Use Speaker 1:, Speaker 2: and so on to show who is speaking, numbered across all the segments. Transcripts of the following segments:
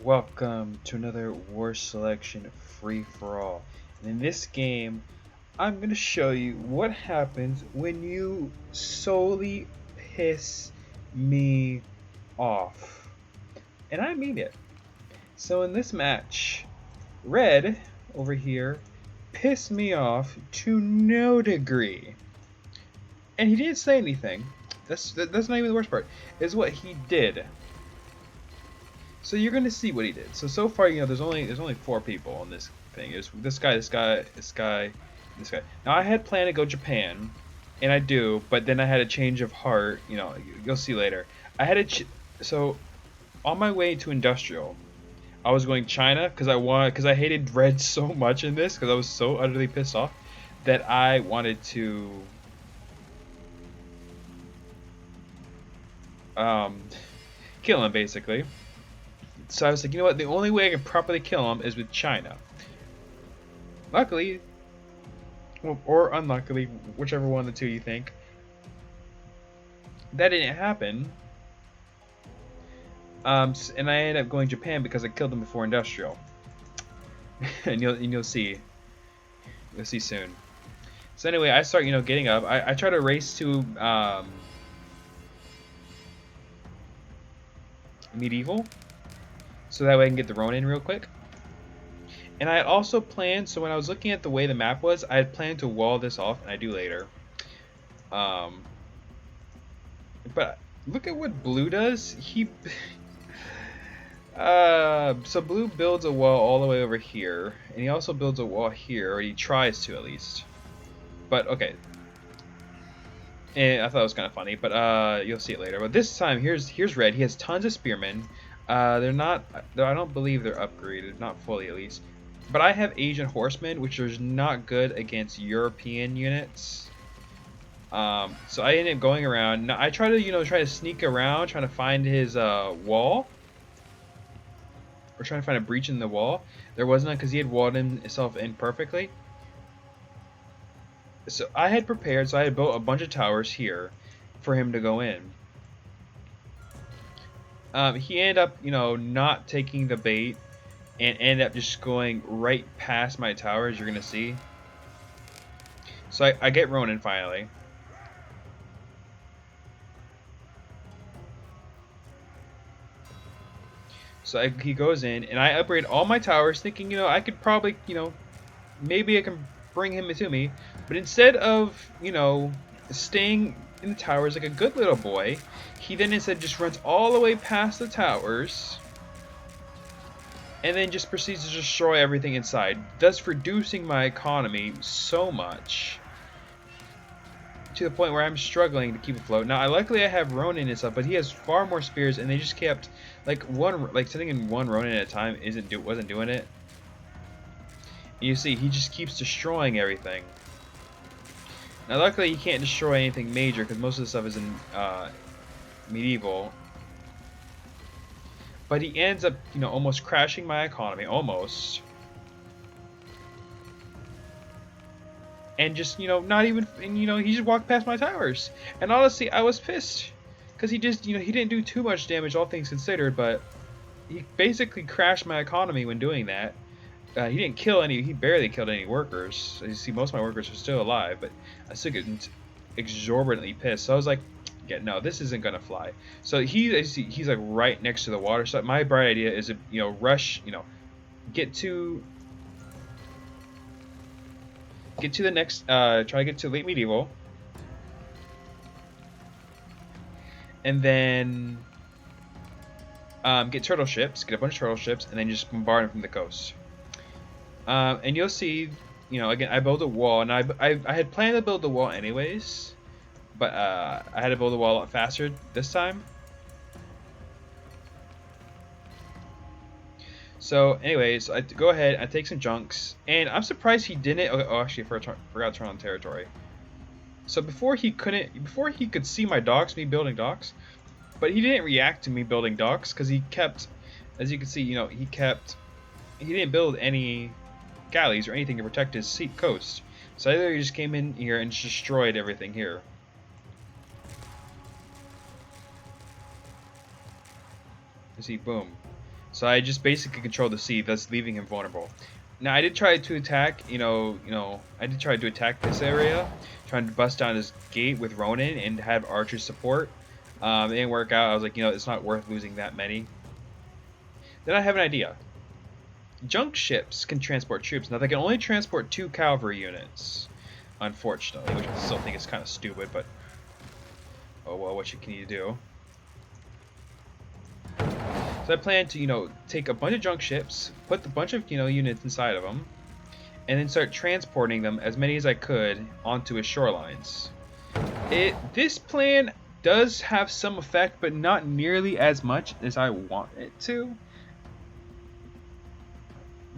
Speaker 1: Welcome to another War Selection free-for-all. And in this game, I'm going to show you what happens when you solely piss me off. And I mean it. So in this match, Red over here pissed me off to no degree. And he didn't say anything. That's not even the worst part. Is what he did. So you're gonna see what he did. So far, there's only four people on this thing. There's this guy, this guy, this guy, this guy. Now I had planned to go Japan, and I do, but then I had a change of heart. You'll see later. I had so on my way to industrial, I was going China because I hated red so much in this because I was so utterly pissed off that I wanted to um, kill him basically. So I was like, you know what? The only way I can properly kill him is with China. Luckily, or unluckily, whichever one of the two you think, that didn't happen. And I ended up going Japan because I killed him before industrial. and you'll see soon. So anyway, I start getting up. I try to race to medieval, so that way I can get the Ronin real quick. And I also planned, so when I was looking at the way the map was, I had planned to wall this off, and I do later. But look at what Blue does. So Blue builds a wall all the way over here, and he also builds a wall here, or he tries to at least. But okay. And I thought it was kind of funny, but you'll see it later. But this time, here's Red. He has tons of spearmen. They're not. I don't believe they're upgraded, not fully at least. But I have Asian horsemen, which is not good against European units. So I ended up going around. Now I try to sneak around, trying to find his wall, or trying to find a breach in the wall. There wasn't none because he had walled himself in perfectly. So I had prepared, so I had built a bunch of towers here for him to go in. He ended up, not taking the bait and ended up just going right past my towers, you're going to see. So I get Ronin finally. So he goes in, and I upgrade all my towers, thinking, I could probably, maybe I can bring him to me. But instead of, staying in the towers like a good little boy, he then instead just runs all the way past the towers, and then just proceeds to destroy everything inside, thus reducing my economy so much to the point where I'm struggling to keep afloat. Now, luckily I have Ronin and stuff, but he has far more spears, and they just kept sitting in one Ronin at a time wasn't doing it. And you see, he just keeps destroying everything. Now, luckily he can't destroy anything major because most of the stuff is in medieval. But he ends up, almost crashing my economy, almost. And just, not even, and, he just walked past my towers. And honestly, I was pissed. Because he just, he didn't do too much damage, all things considered, but he basically crashed my economy when doing that. He didn't kill any, he barely killed any workers. You see, most of my workers are still alive, but I still get exorbitantly pissed. So I was like, yeah, no, this isn't gonna fly. So he's like right next to the water. So my bright idea is to, rush, get to the next, try to get to late medieval, and then get turtle ships, get a bunch of turtle ships, and then just bombard them from the coast. And you'll see, again, I built a wall, and I had planned to build the wall anyways, but I had to build the wall a lot faster this time. So, anyways, I go ahead, I take some junks, and I'm surprised he didn't. Oh, actually, forgot to turn on territory. So before he could see my docks, me building docks, but he didn't react to me building docks because he kept, as you can see, he didn't build any galleys or anything to protect his coast. So either he just came in here and just destroyed everything here. You see, boom. So I just basically control the sea, thus leaving him vulnerable. Now I did try to attack, I did try to attack this area, trying to bust down this gate with Ronin and have archer support. It didn't work out. I was like, it's not worth losing that many. Then I have an idea. Junk ships can transport troops. Now they can only transport 2 cavalry units, unfortunately, which I still think is kind of stupid, but oh well, what can you do? So I plan to, take a bunch of junk ships, put a bunch of, units inside of them, and then start transporting them, as many as I could, onto his shorelines. This plan does have some effect, but not nearly as much as I want it to.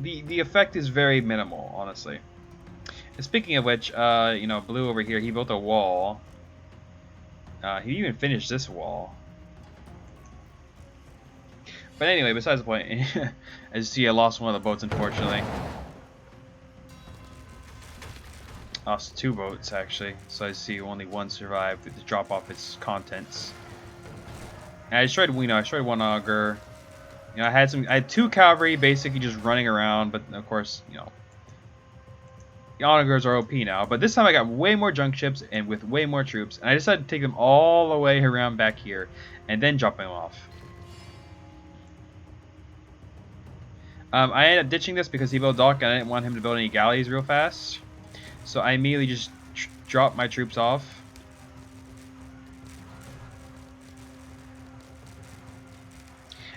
Speaker 1: The effect is very minimal, honestly. And speaking of which, Blue over here, he built a wall. He even finished this wall. But anyway, besides the point, as you see, I lost one of the boats, unfortunately. Lost 2 boats, actually. So I see only one survived to drop off its contents. And I destroyed, I destroyed 1 auger. I had 2 cavalry basically just running around, but of course, the augers are OP now. But this time I got way more junk ships and with way more troops, and I decided to take them all the way around back here and then drop them off. I ended up ditching this because he built dock and I didn't want him to build any galleys real fast. So I immediately just dropped my troops off.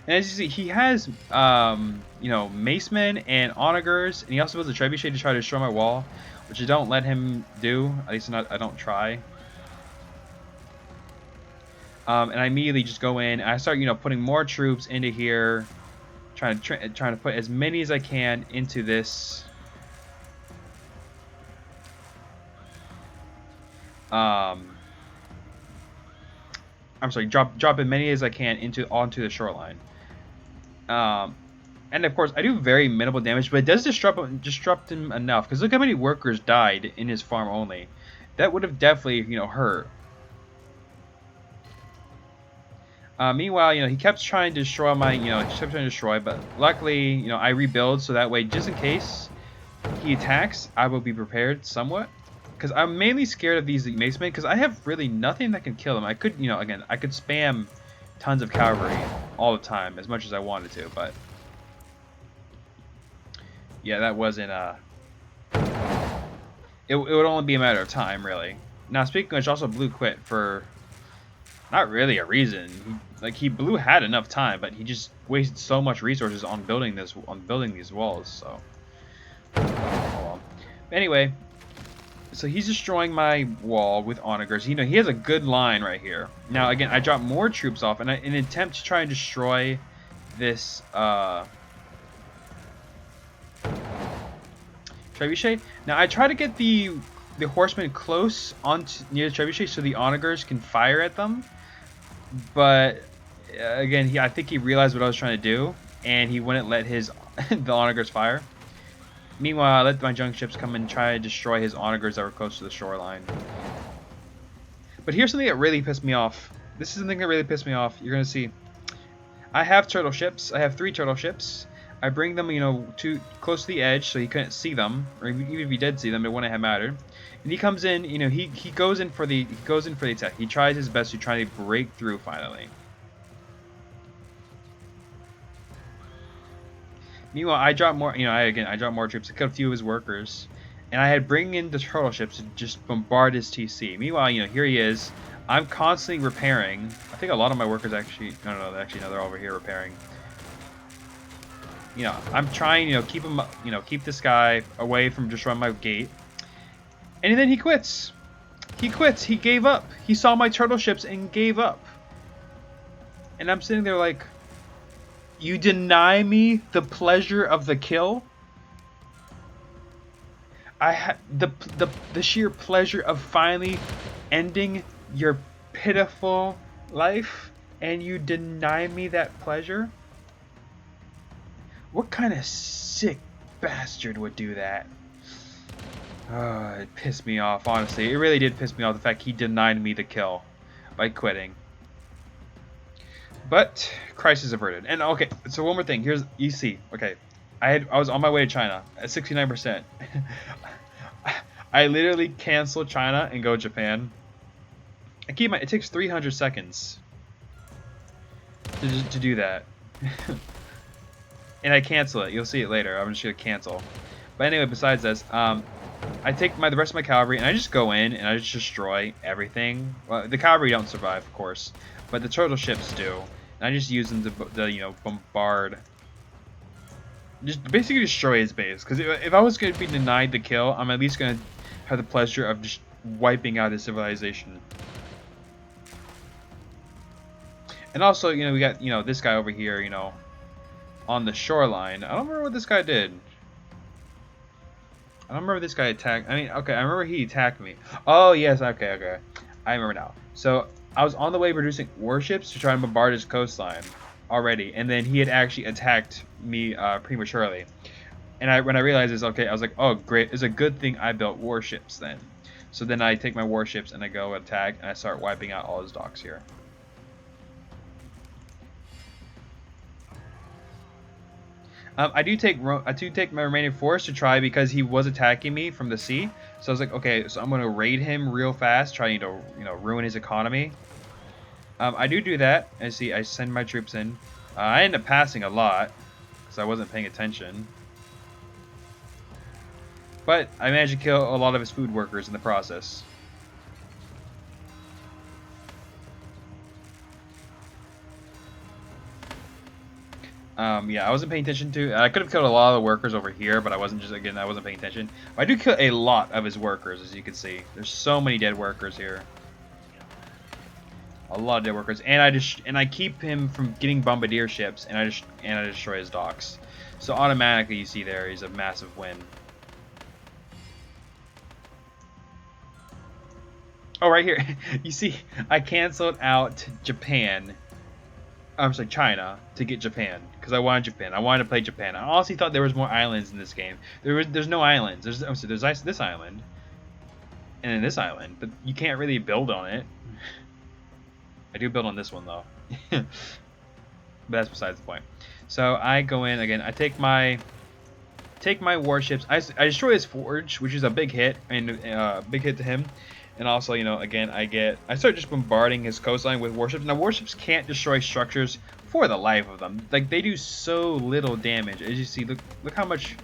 Speaker 1: And as you see, he has, macemen and onagers, and he also builds a trebuchet to try to destroy my wall, which I don't let him do. At least I don't try. And I immediately just go in, and I start, putting more troops into here, trying to put as many as I can into this. I'm sorry, drop as many as I can onto the shoreline. And of course, I do very minimal damage, but it does disrupt him enough. Because look how many workers died in his farm only. That would have definitely, hurt. Meanwhile, he kept trying to destroy but luckily, I rebuild so that way, just in case he attacks, I will be prepared somewhat. Because I'm mainly scared of these macemen, because I have really nothing that can kill them. I could, again, I could spam tons of cavalry all the time, as much as I wanted to, but yeah, that wasn't, it would only be a matter of time, really. Now, speaking of which, also Blue quit for not really a reason. Blue had enough time, but he just wasted so much resources on building these walls, so. Oh, well. Anyway, so he's destroying my wall with onagers. He has a good line right here. Now, again, I dropped more troops off in an attempt to try and destroy this trebuchet. Now, I try to get the horsemen close near the trebuchet so the onagers can fire at them. But again, I think he realized what I was trying to do, and he wouldn't let the onagers fire. Meanwhile, I let my junk ships come and try to destroy his onagers that were close to the shoreline. But here's something that really pissed me off. This is something that really pissed me off. You're going to see. I have turtle ships. I have 3 turtle ships. I bring them, too close to the edge so he couldn't see them. Or even if he did see them, it wouldn't have mattered. And he comes in, he goes in for the attack. He tries his best to try to break through finally. Meanwhile, I dropped more, I dropped more troops. I killed a few of his workers. And I had bring in the turtle ships to just bombard his TC. Meanwhile, here he is. I'm constantly repairing. I think a lot of my workers actually, no, they're over here repairing. I'm trying, keep him, keep this guy away from destroying my gate. And then he quits. He quits. He gave up. He saw my turtle ships and gave up. And I'm sitting there like, you deny me the pleasure of the kill? I had the sheer pleasure of finally ending your pitiful life, and you deny me that pleasure? What kind of sick bastard would do that? It pissed me off, honestly. It really did piss me off, the fact he denied me the kill by quitting. But crisis averted. And okay, so one more thing. Here's you see. Okay, I was on my way to China at 69%. I literally cancel China and go Japan. It takes 300 seconds to do that. And I cancel it. You'll see it later. I'm just gonna cancel. But anyway, besides this, I take the rest of my cavalry and I just go in and I just destroy everything. Well, the cavalry don't survive, of course, but the turtle ships do. And I just use them to bombard, just basically destroy his base. Because if I was going to be denied the kill, I'm at least going to have the pleasure of just wiping out his civilization. And also, we got this guy over here, on the shoreline. I don't remember what this guy did. I don't remember this guy attacked. I mean, okay, I remember he attacked me. Oh, yes, okay. I remember now. So, I was on the way producing warships to try and bombard his coastline already. And then he had actually attacked me prematurely. And when I realized this, okay, I was like, oh, great. It's a good thing I built warships then. So then I take my warships and I go attack and I start wiping out all his docks here. I do take my remaining force to try because he was attacking me from the sea. So I was like, okay, so I'm gonna raid him real fast, trying to ruin his economy. I do that. I send my troops in. I end up passing a lot because I wasn't paying attention. But I managed to kill a lot of his food workers in the process. Yeah, I wasn't paying attention to. I could have killed a lot of the workers over here, but I wasn't paying attention. But I do kill a lot of his workers, as you can see. There's so many dead workers here. A lot of dead workers, and I keep him from getting bombardier ships, and I destroy his docks. So automatically, you see there, he's a massive win. Oh, right here, you see, I canceled out Japan. I'm sorry, China to get Japan because I wanted Japan. I wanted to play Japan. I honestly thought there was more islands in this game. There's no islands. There's this island, and then this island, but you can't really build on it. I do build on this one though, but that's besides the point. So I go in again. I take my warships. I destroy his forge, which is a big hit and big hit to him. And also, again, I start just bombarding his coastline with warships. Now, warships can't destroy structures for the life of them. Like, they do so little damage. As you see, look how much,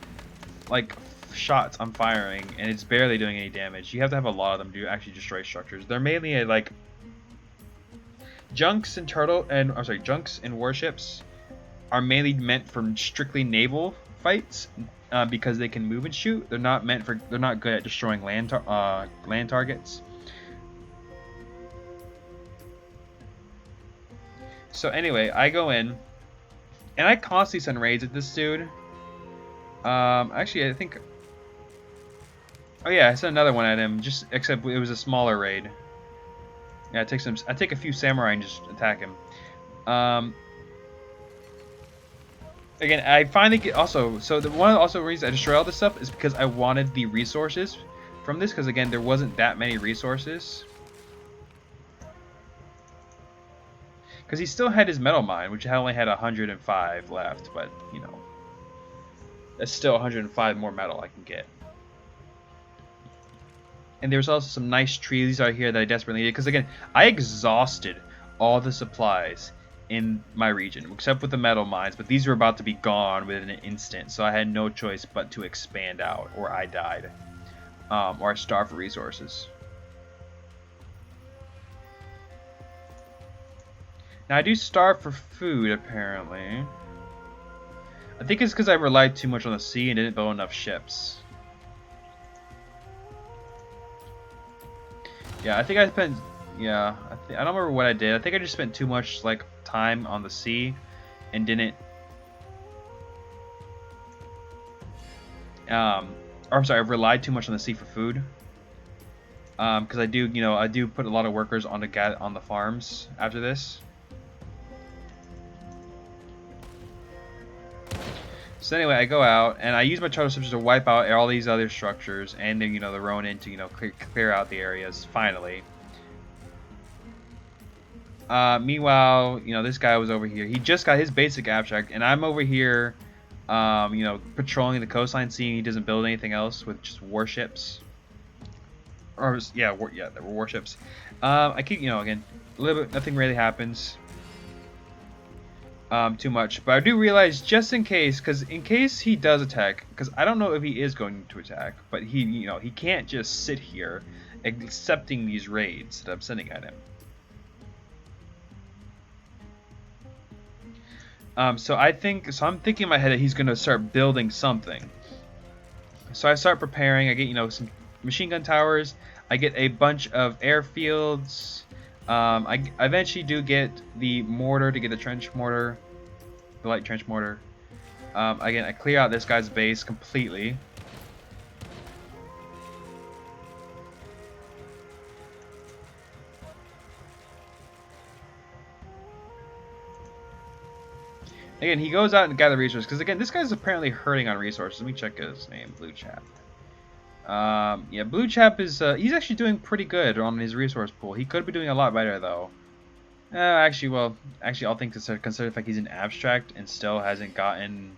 Speaker 1: like, shots I'm firing, and it's barely doing any damage. You have to have a lot of them to actually destroy structures. They're mainly, like, junks and warships are mainly meant for strictly naval fights. Because they can move and shoot, they're not good at destroying land targets. So anyway, I go in, and I constantly send raids at this dude. Actually, I think. Oh yeah, I sent another one at him. Except it was a smaller raid. Yeah, I take a few samurai and just attack him. Again, I finally get also. So one of the reasons I destroy all this stuff is because I wanted the resources from this. Because again, there wasn't that many resources. Because he still had his metal mine, which only had 105 left. But that's still 105 more metal I can get. And there's also some nice trees out here that I desperately needed. Because again, I exhausted all the supplies in my region, except with the metal mines, but these were about to be gone within an instant, so I had no choice but to expand out, or I died, or I starved for resources. Now I do starve for food, apparently. I think it's because I relied too much on the sea and didn't build enough ships. Yeah, I think I spent. Yeah, I don't remember what I did. I think I just spent too much time on the sea and didn't or I'm sorry, I've relied too much on the sea for food. Because I do put a lot of workers on the farms after this. So anyway, I go out and I use my charter ships to wipe out all these other structures and then the Ronin to clear out the areas finally. Meanwhile, you know, this guy was over here. He just got his basic abstract, and I'm over here, you know, patrolling the coastline, seeing he doesn't build anything else with just warships. Or yeah, there were warships. I keep, you know, again, a little bit, nothing really happens. Too much, but I do realize just in case, because in case he does attack, because I don't know if he is going to attack, but he, you know, he can't just sit here accepting these raids that I'm sending at him. So I'm thinking in my head that he's going to start building something. So I start preparing. I get, you know, some machine gun towers. I get a bunch of airfields. I eventually do get the mortar to get the trench mortar, the light trench mortar. Again, I clear out this guy's base completely. Again, he goes out and gather resources, because again, this guy's apparently hurting on resources. Let me check his name, Blue Chap. Yeah, Blue Chap is, he's actually doing pretty good on his resource pool. He could be doing a lot better, though. Actually, I'll think to consider the fact he's an abstract and still hasn't gotten...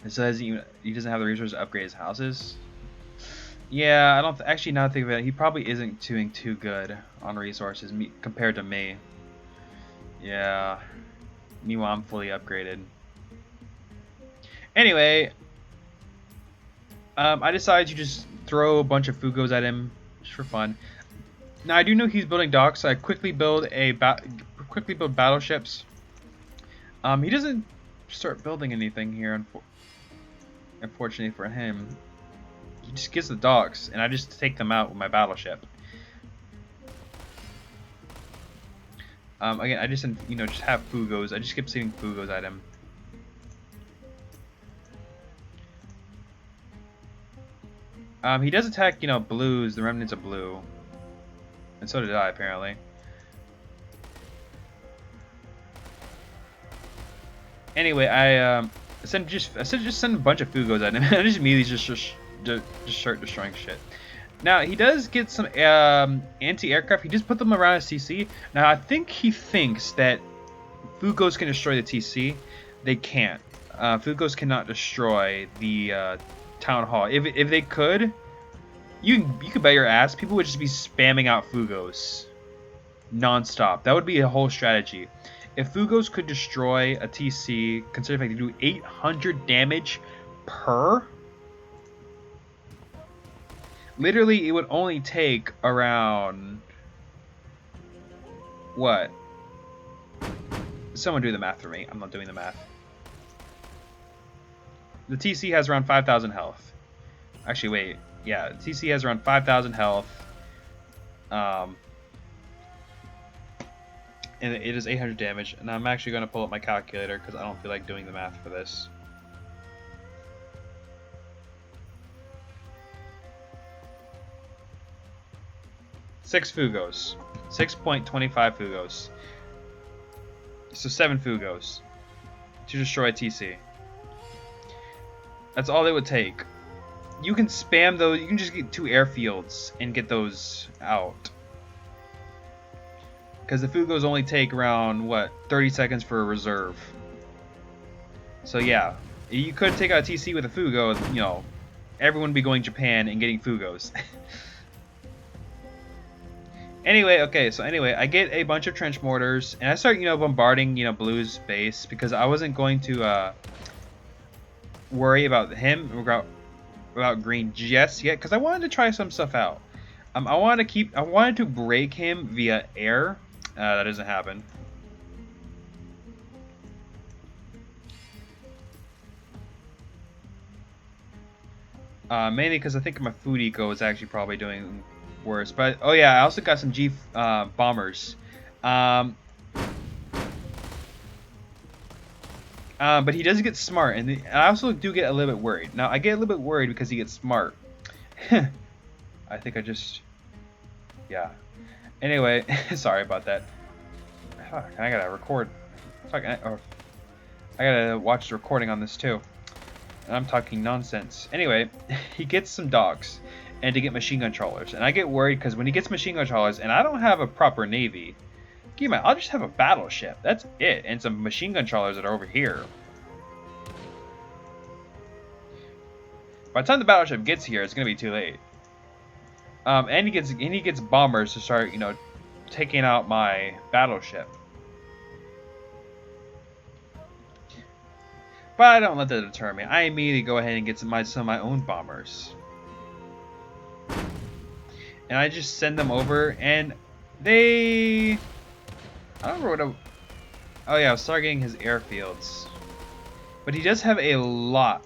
Speaker 1: It says he doesn't have the resources to upgrade his houses. Yeah, I don't actually, now think of it, he probably isn't doing too good on resources compared to me. Yeah. Meanwhile, I'm fully upgraded. Anyway, I decided to just throw a bunch of Fugos at him just for fun. Now I do know he's building docks, so I quickly build battleships. He doesn't start building anything here, unfortunately for him. He just gets the docks, and I just take them out with my battleship. Again, I just, you know, just have Fugos. I just keep sending Fugos at him. He does attack, you know, blues, the remnants of blue. And so did I, apparently. Anyway, I just send a bunch of Fugos at him, and I just immediately just start destroying shit. Now, he does get some anti-aircraft. He just put them around his TC. Now, I think he thinks that Fugos can destroy the TC. They can't. Fugos cannot destroy the town hall. If they could, you could bet your ass people would just be spamming out Fugos non-stop. That would be a whole strategy. If Fugos could destroy a TC, considering they do 800 damage per, literally it would only take around, what? Someone do the math for me. I'm not doing the math. The TC has around 5,000 health. Actually, wait. Yeah, the TC has around 5,000 health. And it is 800 damage. And I'm actually going to pull up my calculator because I don't feel like doing the math for this. Six Fugos. 6.25 Fugos. So 7 Fugos to destroy TC. That's all it would take. You can spam those. You can just get 2 airfields and get those out. Because the Fugos only take around, what, 30 seconds for a reserve. So yeah, you could take out a TC with a Fugo, you know, everyone would be going Japan and getting Fugos. Anyway, okay, so anyway, I get a bunch of trench mortars, and I start, you know, bombarding, you know, Blue's base, because I wasn't going to, worry about him, about Green just yet, because I wanted to try some stuff out. I wanted to break him via air. That doesn't happen. Mainly because I think my food eco is actually probably doing worse. But oh yeah, I also got some G bombers. But he does get smart, and I also do get a little bit worried. Now I get a little bit worried because he gets smart. I think I just, yeah. Anyway, sorry about that. Fuck, I gotta record. Fuck, I gotta watch the recording on this too. And I'm talking nonsense. Anyway, he gets some dogs. and to get machine gun trawlers. And I get worried because when he gets machine gun trawlers, and I don't have a proper navy, keep in mind, I'll just have a battleship. That's it, and some machine gun trawlers that are over here. By the time the battleship gets here, it's gonna be too late. And he gets bombers to start, you know, taking out my battleship. But I don't let that deter me. I immediately go ahead and get some of my own bombers. And I just send them over, and they... I don't remember what oh yeah, I'll start getting his airfields. But he does have a lot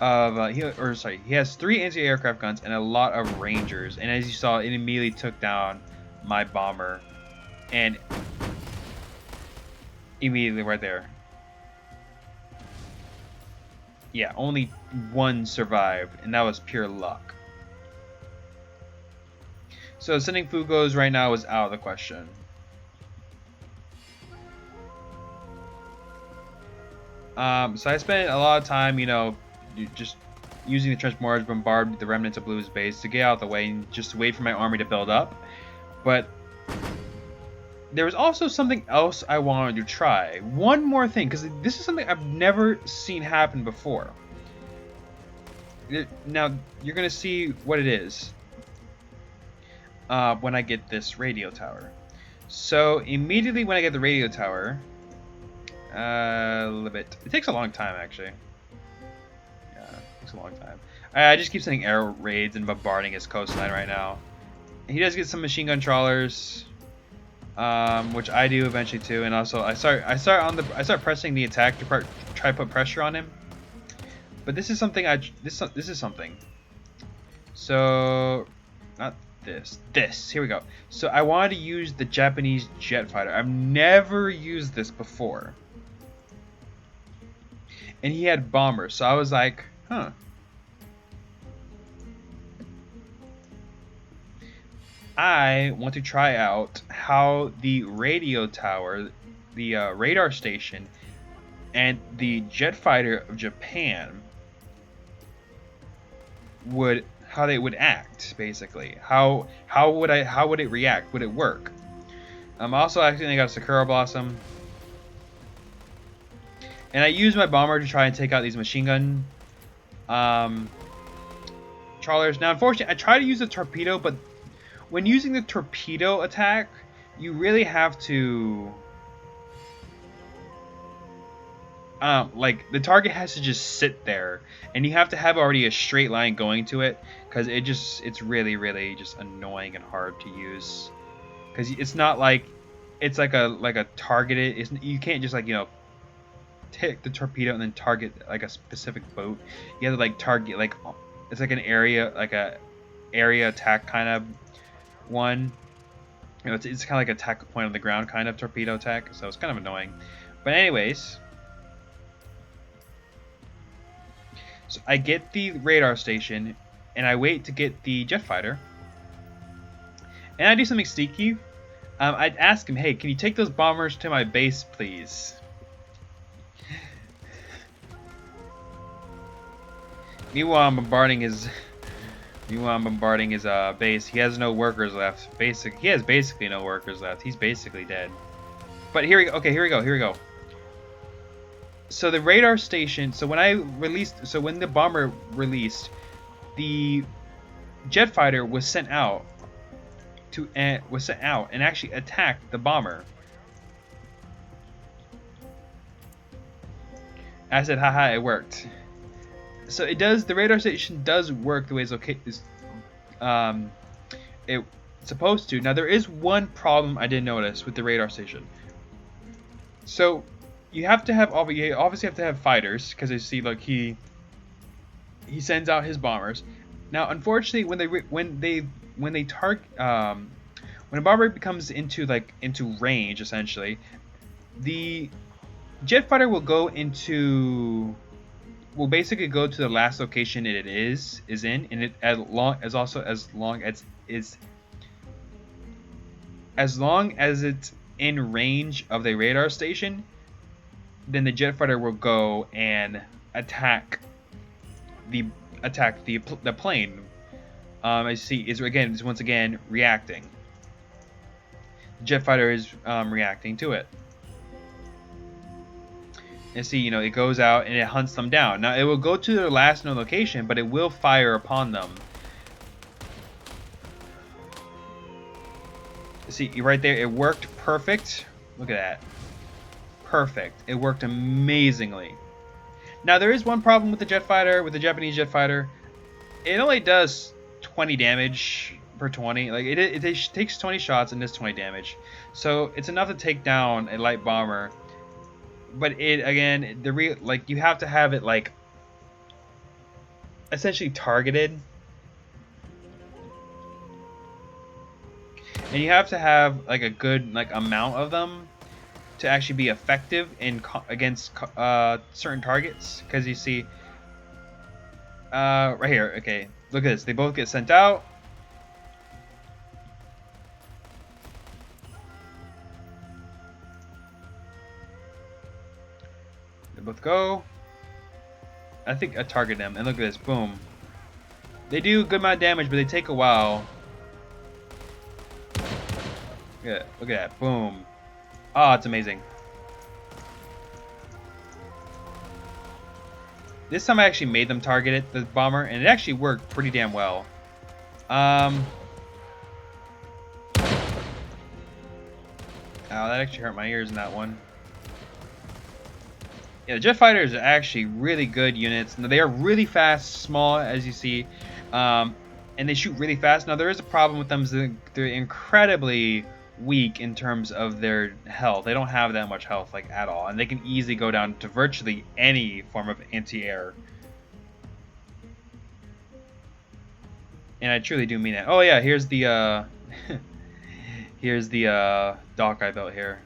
Speaker 1: of... he has 3 anti-aircraft guns and a lot of Rangers. And as you saw, it immediately took down my bomber. And immediately right there. Yeah, only 1 survived, and that was pure luck. So sending Fugos right now is out of the question. So I spent a lot of time, you know, just using the trench mortars to bombard the remnants of Blue's base to get out of the way and just wait for my army to build up. But there was also something else I wanted to try. One more thing, because this is something I've never seen happen before. Now, you're going to see what it is when I get this radio tower. So, immediately when I get the radio tower, a little bit. It takes a long time, actually. Yeah, it takes a long time. I just keep sending air raids and bombarding his coastline right now. He does get some machine gun trawlers. Which I do eventually too, and also I start pressing the attack to try to put pressure on him. But this is something this is something. So not this. Here we go. So I wanted to use the Japanese jet fighter. I've never used this before, and he had bombers, so I was like, huh. I want to try out how the radio tower, the radar station, and the jet fighter of Japan how they would act, basically. How would it react? Would it work? Also, I accidentally got a Sakura Blossom, and I used my bomber to try and take out these machine gun trawlers. Now, unfortunately, I tried to use a torpedo, but when using the torpedo attack, you really have to... like, the target has to just sit there, and you have to have already a straight line going to it, because it's really, really just annoying and hard to use. Because it's not like, it's like a targeted, you can't just, like, you know, take the torpedo and then target, like, a specific boat. You have to, like, target, like, it's like an area, like a area attack kind of one. You know, it's kind of like a attack point on the ground kind of torpedo attack, so it's kind of annoying. But anyways, so I get the radar station, and I wait to get the jet fighter, and I do something sneaky. I'd ask him, hey, can you take those bombers to my base, please? Meanwhile, I'm bombarding his base. He has no workers left. He has basically no workers left. He's basically dead. But here we go. Okay, here we go. So the radar station. So when the bomber released, the jet fighter was sent out and actually attacked the bomber. I said, haha, it worked. So it does. The radar station does work the way it's supposed to. Now there is one problem I did notice with the radar station. So you obviously have to have fighters, because you see, like, he sends out his bombers. Now, unfortunately, when a bomber comes into range, essentially, the jet fighter will basically go to the last location it is in, and it as long as it's in range of the radar station, then the jet fighter will go and attack the plane As you see, is once again reacting. The jet fighter is reacting to it. And see, it goes out and it hunts them down. Now, it will go to their last known location, but it will fire upon them. See, right there, it worked perfect. Look at that. Perfect. It worked amazingly. Now, there is one problem with the jet fighter, with the Japanese jet fighter. It only does 20 damage per 20. Like, it takes 20 shots and does 20 damage. So, it's enough to take down a light bomber. But it, again, you have to have it, like, essentially targeted. And you have to have, like, a good, like, amount of them to actually be effective against certain targets. Because you see, right here, okay, look at this. They both get sent out. They both go. I think I target them, and look at this, boom. They do a good amount of damage, but they take a while. Look at that, boom. Oh, it's amazing. This time I actually made them target it, the bomber, and it actually worked pretty damn well. Oh, that actually hurt my ears in that one. Yeah, the jet fighters are actually really good units. Now, they are really fast, small, as you see, and they shoot really fast. Now, there is a problem with them, is they're incredibly weak in terms of their health. They don't have that much health, like, at all, and they can easily go down to virtually any form of anti-air. And I truly do mean that. Oh yeah, here's the here's the dock I built here.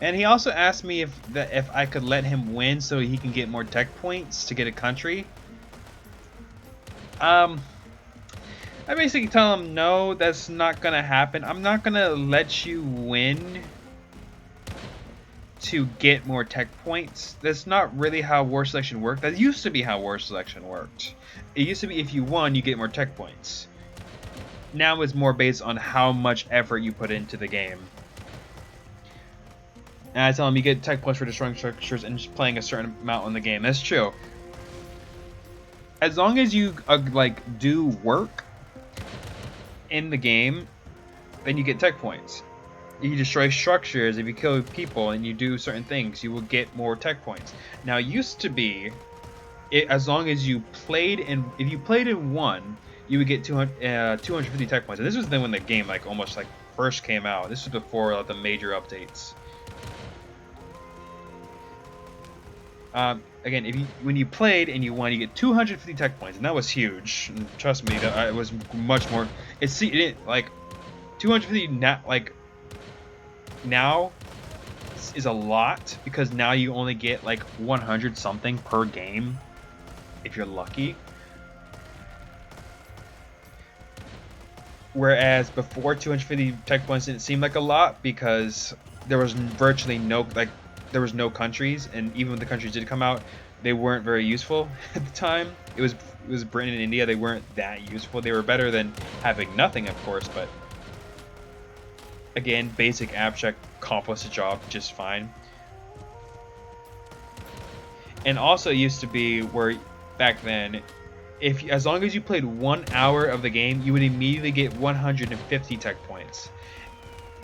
Speaker 1: And he also asked me if I could let him win so he can get more tech points to get a country. I basically tell him, no, that's not gonna happen. I'm not gonna let you win to get more tech points. That's not really how war selection worked. That used to be how war selection worked. It used to be if you won, you get more tech points. Now it's more based on how much effort you put into the game. And I tell him you get tech points for destroying structures and just playing a certain amount in the game. That's true. As long as you like do work in the game, then you get tech points. If you destroy structures, if you kill people and you do certain things, you will get more tech points. Now, it used to be, as long as you played and if you played and won, you would get 250 tech points. And this was then when the game like almost like first came out. This was before the major updates. Again, when you played and you won, you get 250 tech points, and that was huge. And trust me, it was much more. Like 250 now is a lot, because now you only get like 100 something per game if you're lucky. Whereas before, 250 tech points didn't seem like a lot because there was virtually no there was no countries, and even when the countries did come out, they weren't very useful at the time. It was Britain and India. They weren't that useful. They were better than having nothing, of course, but again, basic abstract accomplished the job just fine. And also it used to be where back then, as long as you played 1 hour of the game, you would immediately get 150 tech points.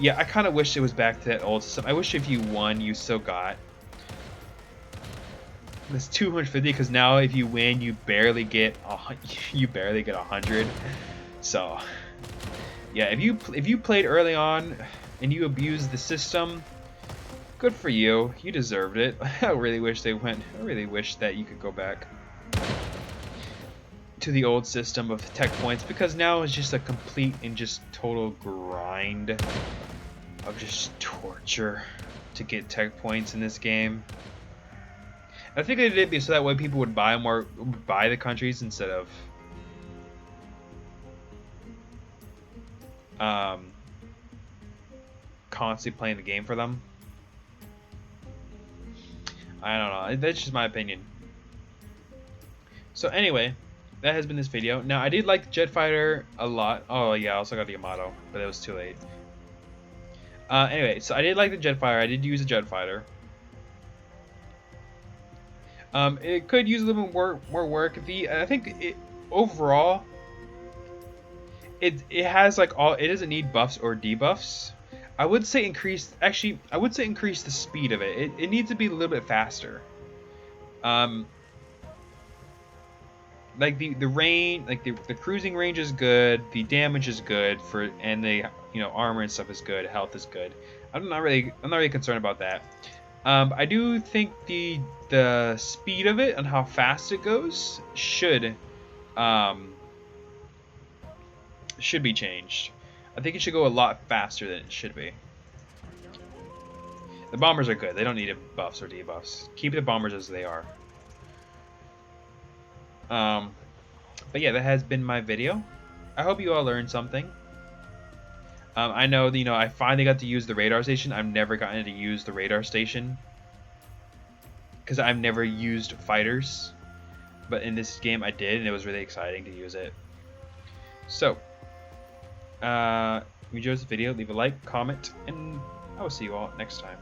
Speaker 1: Yeah, I kind of wish it was back to that old system. I wish if you won, you still got this 250, because now if you win, you barely get 100. So yeah, if you played early on and you abused the system, good for you. You deserved it. I really wish they went. I really wish that you could go back to the old system of tech points, because now it's just a complete and just total grind of just torture to get tech points in this game. I think they did it so that way people would buy the countries instead of constantly playing the game for them. I don't know. That's just my opinion. So anyway, that has been this video. Now, I did like the jet fighter a lot. Oh yeah, I also got the Yamato, but it was too late. Anyway, so I did like the jet fighter. I did use a jet fighter. It could use a little bit more work. I think overall, it has like all. It doesn't need buffs or debuffs. I would say increase. Actually, I would say increase the speed of it. It needs to be a little bit faster. Like the range, like the cruising range is good. The damage is good and the armor and stuff is good. Health is good. I'm not really concerned about that. I do think the speed of it and how fast it goes should be changed. I think it should go a lot faster than it should be. The bombers are good. They don't need buffs or debuffs. Keep the bombers as they are. But yeah, that has been my video. I hope you all learned something. I know that, I finally got to use the radar station. I've never gotten to use the radar station because I've never used fighters. But in this game I did, and it was really exciting to use it. So, if you enjoyed this video, leave a like, comment, and I will see you all next time.